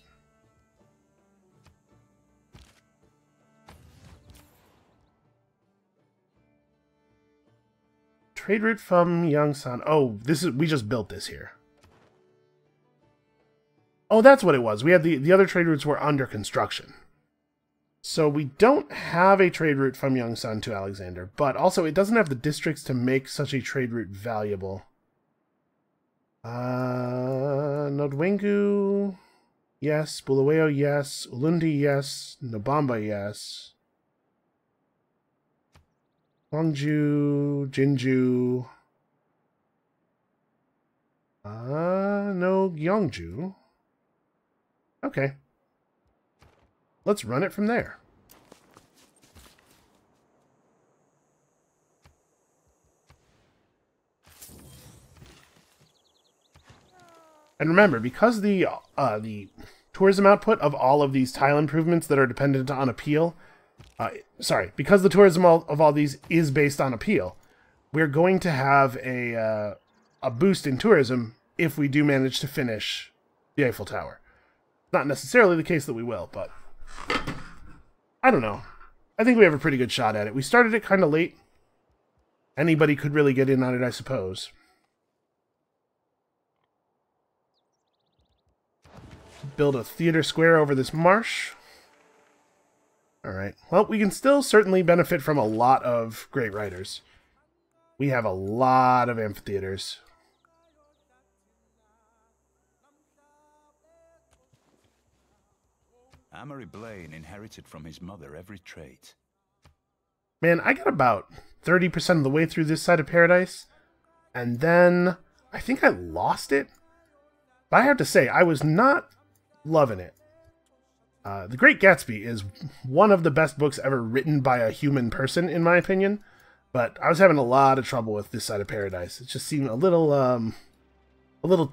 Trade route from Yangsan. Oh, we just built this here. Oh, that's what it was. We had the other trade routes were under construction. So we don't have a trade route from Yangsan to Alexander, but also it doesn't have the districts to make such a trade route valuable. Nodwengu, yes. Bulawayo, yes. Ulundi, yes. Nobamba, yes. Gwangju, Jinju. No Gyeongju. Okay. Let's run it from there. And remember, because the tourism output of all of these tile improvements that are dependent on appeal, because the tourism of all these is based on appeal, we're going to have a boost in tourism if we do manage to finish the Eiffel Tower. Not necessarily the case that we will, but I don't know. I think we have a pretty good shot at it. We started it kind of late. Anybody could really get in on it, I suppose. Build a theater square over this marsh. Alright. Well, we can still certainly benefit from a lot of great writers. We have a lot of amphitheaters. Amory Blaine inherited from his mother every trait. Man, I got about 30% of the way through this side of Paradise, and then I think I lost it. But I have to say, I was not loving it. The Great Gatsby is one of the best books ever written by a human person, in my opinion. But I was having a lot of trouble with this side of Paradise. It just seemed a little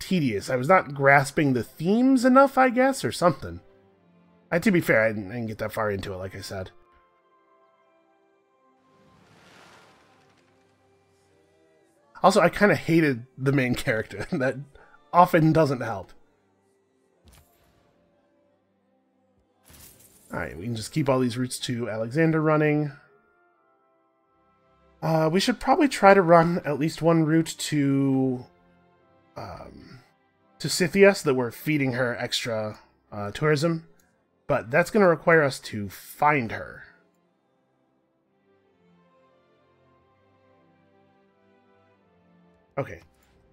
tedious. I was not grasping the themes enough, I guess, or something. To be fair, I didn't get that far into it, like I said. Also, I kind of hated the main character. That often doesn't help. Alright, we can just keep all these routes to Alexander running. We should probably try to run at least one route to Scythia so that we're feeding her extra tourism. But that's going to require us to find her. Okay,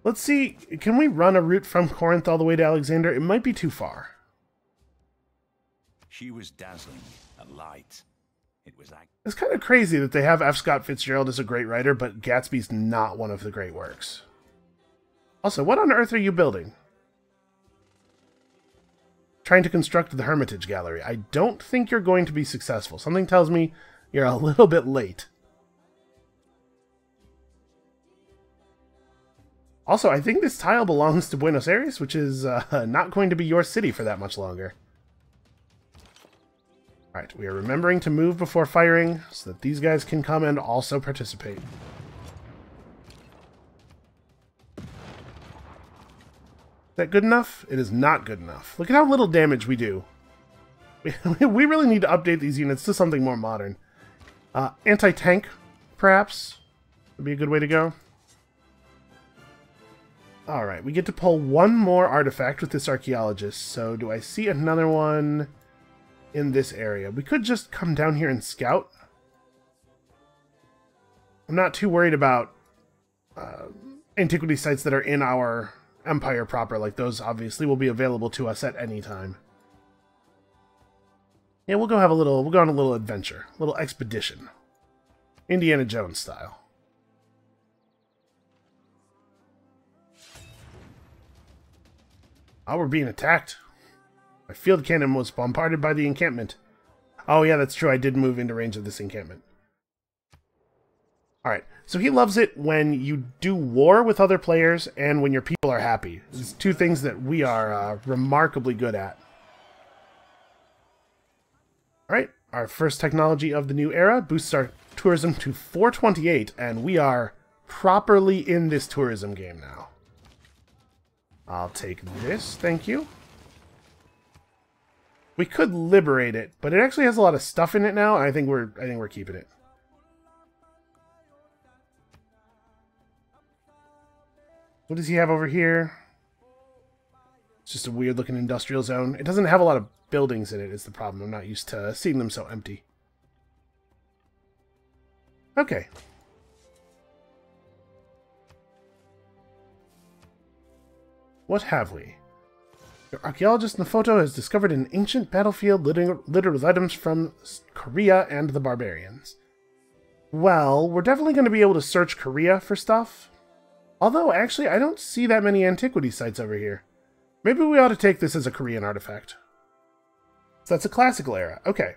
let's see. Can we run a route from Corinth all the way to Alexander? It might be too far. She was dazzling and light. It was It's kind of crazy that they have F. Scott Fitzgerald as a great writer, but Gatsby's not one of the great works. Also, what on earth are you building? Trying to construct the Hermitage Gallery. I don't think you're going to be successful. Something tells me you're a little bit late. Also, I think this tile belongs to Buenos Aires, which is not going to be your city for that much longer. Alright, we are remembering to move before firing, so that these guys can come and also participate. Is that good enough? It is not good enough. Look at how little damage we do. We really need to update these units to something more modern. Anti-tank, perhaps, would be a good way to go. Alright, we get to pull one more artifact with this archaeologist, so do I see another one in this area? We could just come down here and scout. I'm not too worried about antiquity sites that are in our empire proper, like those obviously will be available to us at any time. Yeah, we'll go on a little adventure, a little expedition. Indiana Jones style. Oh, we're being attacked. My field cannon was bombarded by the encampment. Oh yeah, that's true. I did move into range of this encampment. Alright, so he loves it when you do war with other players and when your people are happy. These two things that we are remarkably good at. Alright, our first technology of the new era boosts our tourism to 428, and we are properly in this tourism game now. I'll take this, thank you. We could liberate it, but it actually has a lot of stuff in it now, and I think we're keeping it. What does he have over here? It's just a weird looking industrial zone. It doesn't have a lot of buildings in it, is the problem. I'm not used to seeing them so empty. Okay. What have we? Your archaeologist in the photo has discovered an ancient battlefield littered with items from Korea and the barbarians. Well, we're definitely going to be able to search Korea for stuff. Although, actually, I don't see that many antiquity sites over here. Maybe we ought to take this as a Korean artifact. So that's a classical era. Okay.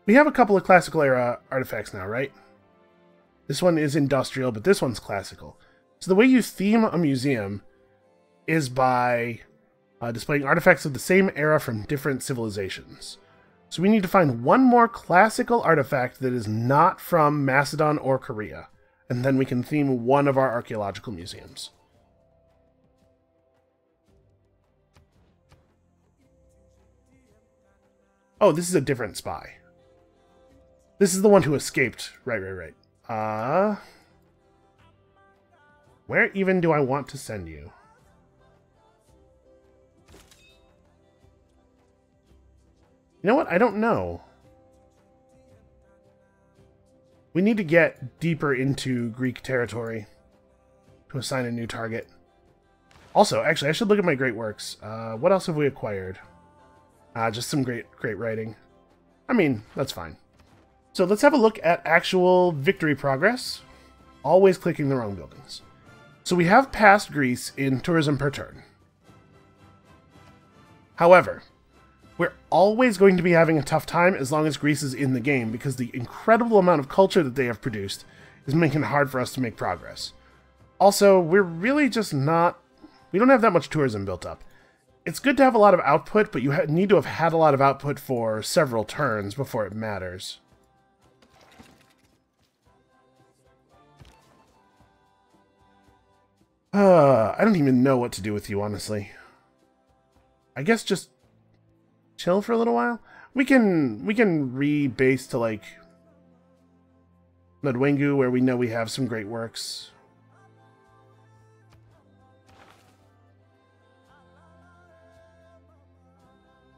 We have a couple of classical era artifacts now, right? This one is industrial, but this one's classical. So the way you theme a museum is by displaying artifacts of the same era from different civilizations. So we need to find one more classical artifact that is not from Macedon or Korea, and then we can theme one of our archaeological museums. Oh, this is a different spy. This is the one who escaped. Right. Where even do I want to send you? You know what? I don't know. We need to get deeper into Greek territory to assign a new target. Also, actually, I should look at my great works. What else have we acquired? Just some great writing. I mean, that's fine. So let's have a look at actual victory progress. Always clicking the wrong buildings. So we have passed Greece in tourism per turn. However, we're always going to be having a tough time as long as Greece is in the game, because the incredible amount of culture that they have produced is making it hard for us to make progress. Also, we're really just not... We don't have that much tourism built up. It's good to have a lot of output, but you need to have had a lot of output for several turns before it matters. I don't even know what to do with you, honestly. I guess just chill for a little while. We can rebase to like Nodwengu, where we know we have some great works.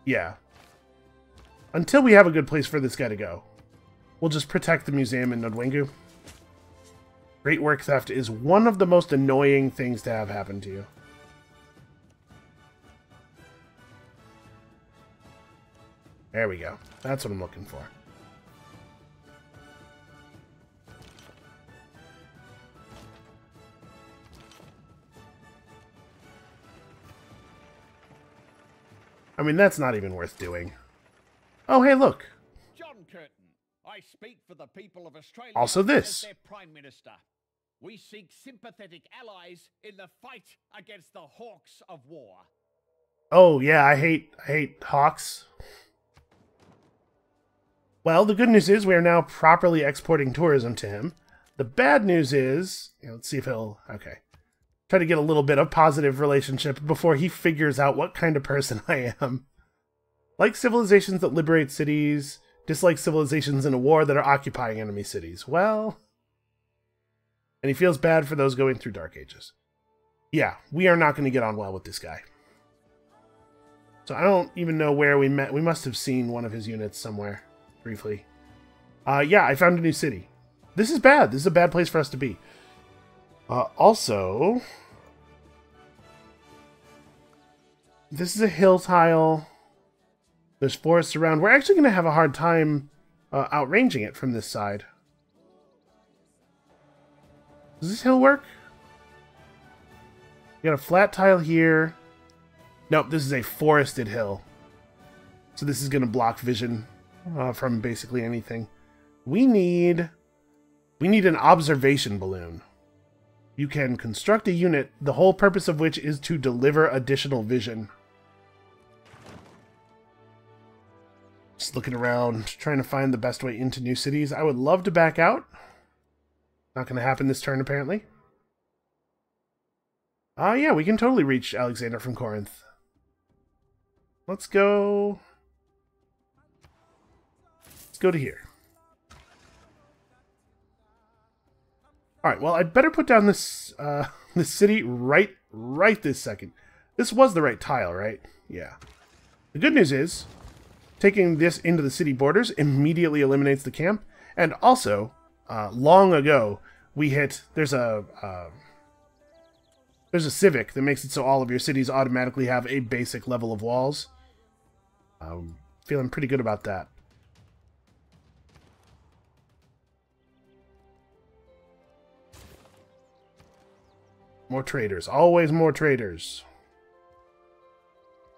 Yeah. Until we have a good place for this guy to go, we'll just protect the museum in Nodwengu. Great work theft is one of the most annoying things to have happen to you. There we go. That's what I'm looking for. I mean, that's not even worth doing. Oh, hey, look. John Curtin, I speak for the people of Australia. Also this. As their Prime Minister. We seek sympathetic allies in the fight against the hawks of war. Oh, yeah, I hate hawks. Well, the good news is we are now properly exporting tourism to him. The bad news is, let's see if he'll, okay. Try to get a little bit of positive relationship before he figures out what kind of person I am. Like civilizations that liberate cities, dislike civilizations in a war that are occupying enemy cities. Well, and he feels bad for those going through Dark Ages. Yeah, we are not going to get on well with this guy. So I don't even know where we met. We must have seen one of his units somewhere, briefly. Yeah, I found a new city. This is bad. This is a bad place for us to be. Also, this is a hill tile. There's forests around. We're actually going to have a hard time outranging it from this side. Does this hill work? You got a flat tile here. Nope, this is a forested hill. So this is going to block vision from basically anything. We need an observation balloon. You can construct a unit, the whole purpose of which is to deliver additional vision. Just looking around, trying to find the best way into new cities. I would love to back out. Not going to happen this turn, apparently. Yeah, we can totally reach Alexander from Corinth. Let's go... Let's go to here. Alright, well, I'd better put down this this city right this second. This was the right tile, right? Yeah. The good news is, taking this into the city borders immediately eliminates the camp, and also... long ago, we hit... There's a Civic that makes it so all of your cities automatically have a basic level of walls. Feeling pretty good about that. More traders. Always more traders.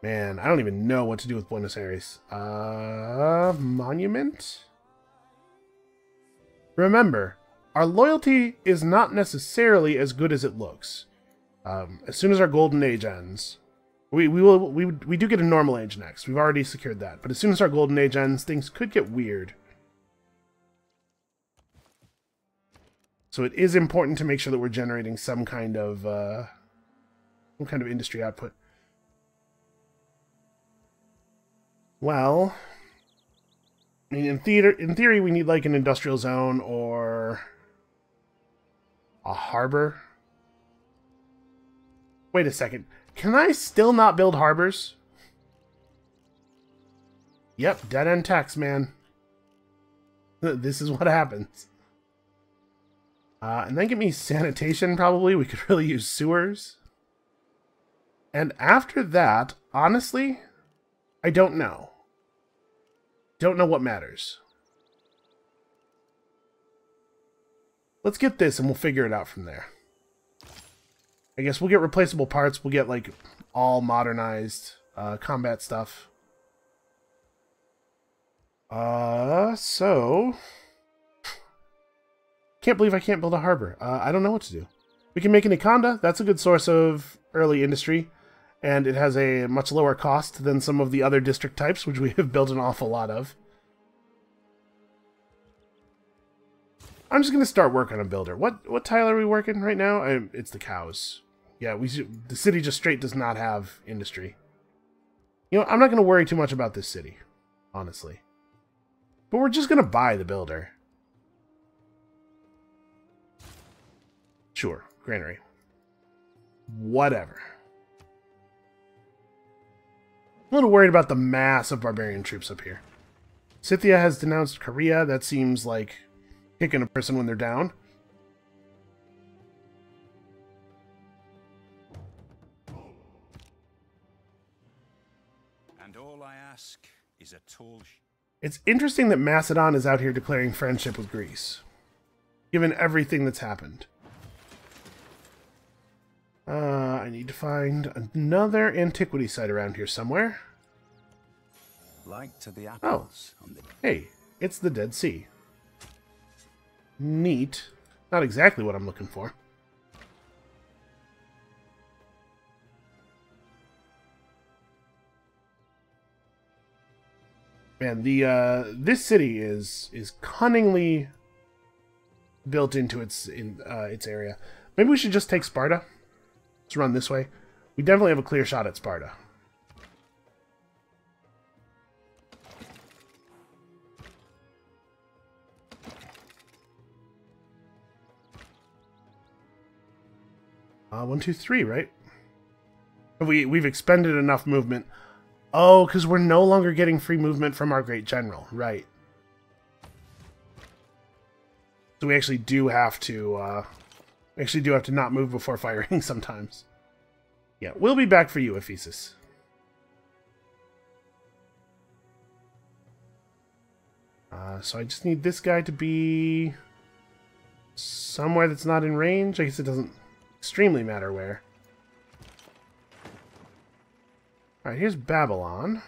Man, I don't even know what to do with Buenos Aires. Monument? Remember, our loyalty is not necessarily as good as it looks. As soon as our golden age ends, we do get a normal age next. We've already secured that. But as soon as our golden age ends, things could get weird. So it is important to make sure that we're generating some kind of industry output. Well, I mean, in theory, we need like an industrial zone or a harbor. Wait a second. Can I still not build harbors? Yep, dead-end tax, man. This is what happens. And then get me sanitation, probably. We could really use sewers. And after that, honestly, I don't know. Don't know what matters. Let's get this and we'll figure it out from there. I guess we'll get replaceable parts. We'll get, like, all modernized combat stuff. So... Can't believe I can't build a harbor. I don't know what to do. We can make an Ikonda. That's a good source of early industry. And it has a much lower cost than some of the other district types, which we have built an awful lot of. I'm just going to start working on a builder. What tile are we working right now? It's the cows. Yeah, the city just straight does not have industry. You know, I'm not going to worry too much about this city, honestly. But we're just going to buy the builder. Sure, granary. Whatever. I'm a little worried about the mass of barbarian troops up here. Scythia has denounced Korea. That seems like kicking a person when they're down. And all I ask is a tall... It's interesting that Macedon is out here declaring friendship with Greece, given everything that's happened. I need to find another antiquity site around here somewhere. Like to the apples. Oh, hey, it's the Dead Sea. Neat. Not exactly what I'm looking for. Man, this city is cunningly built into its area. Maybe we should just take Sparta. Let's run this way. We definitely have a clear shot at Sparta. One, two, three, right? We've expended enough movement. Oh, because we're no longer getting free movement from our great general, right? So we actually do have to not move before firing sometimes. Yeah, we'll be back for you, Ephesus. So I just need this guy to be somewhere that's not in range. I guess it doesn't extremely matter where. Alright, here's Babylon.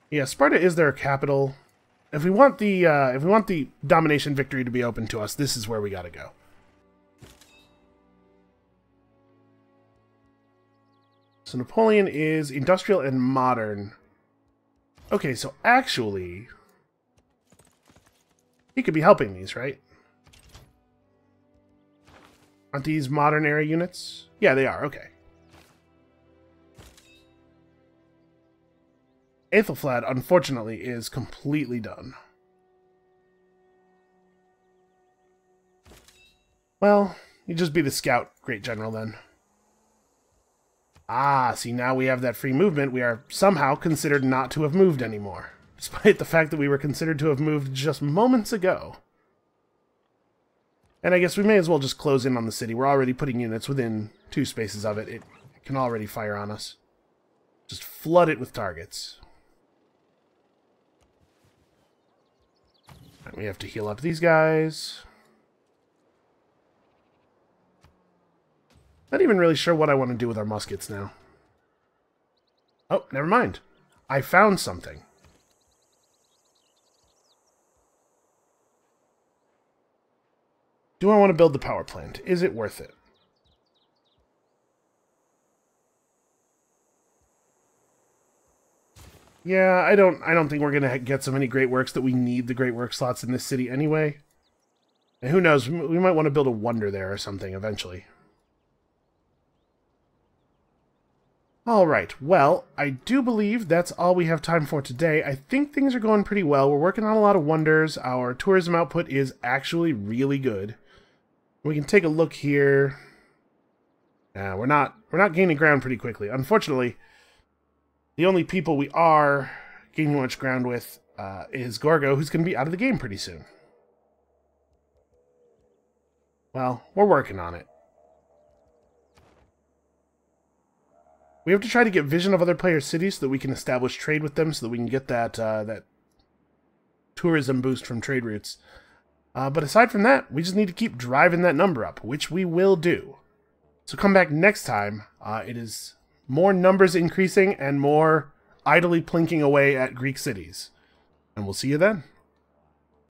Yeah, Sparta is their capital. If we want the domination victory to be open to us, this is where we gotta go. So Napoleon is industrial and modern. Okay, so actually he could be helping these, right? Aren't these modern era units? Yeah, they are, okay. Aethelflaed, unfortunately, is completely done. Well, you just be the scout, Great General, then. Ah, see, now we have that free movement. We are somehow considered not to have moved anymore, despite the fact that we were considered to have moved just moments ago. And I guess we may as well just close in on the city. We're already putting units within 2 spaces of it. It can already fire on us. Just flood it with targets. And we have to heal up these guys. Not even really sure what I want to do with our muskets now. Oh, never mind. I found something. Do I want to build the power plant? Is it worth it? Yeah, I don't think we're going to get so many great works that we need the great work slots in this city anyway. And who knows, we might want to build a wonder there or something eventually. Alright, well, I do believe that's all we have time for today. I think things are going pretty well. We're working on a lot of wonders. Our tourism output is actually really good. We can take a look here. We're not gaining ground pretty quickly. Unfortunately, the only people we are gaining much ground with is Gorgo, who's going to be out of the game pretty soon. Well, we're working on it. We have to try to get vision of other players' cities so that we can establish trade with them, so that we can get that that tourism boost from trade routes. But aside from that, we just need to keep driving that number up, which we will do. So come back next time. It is more numbers increasing and more idly plinking away at Greek cities. And we'll see you then.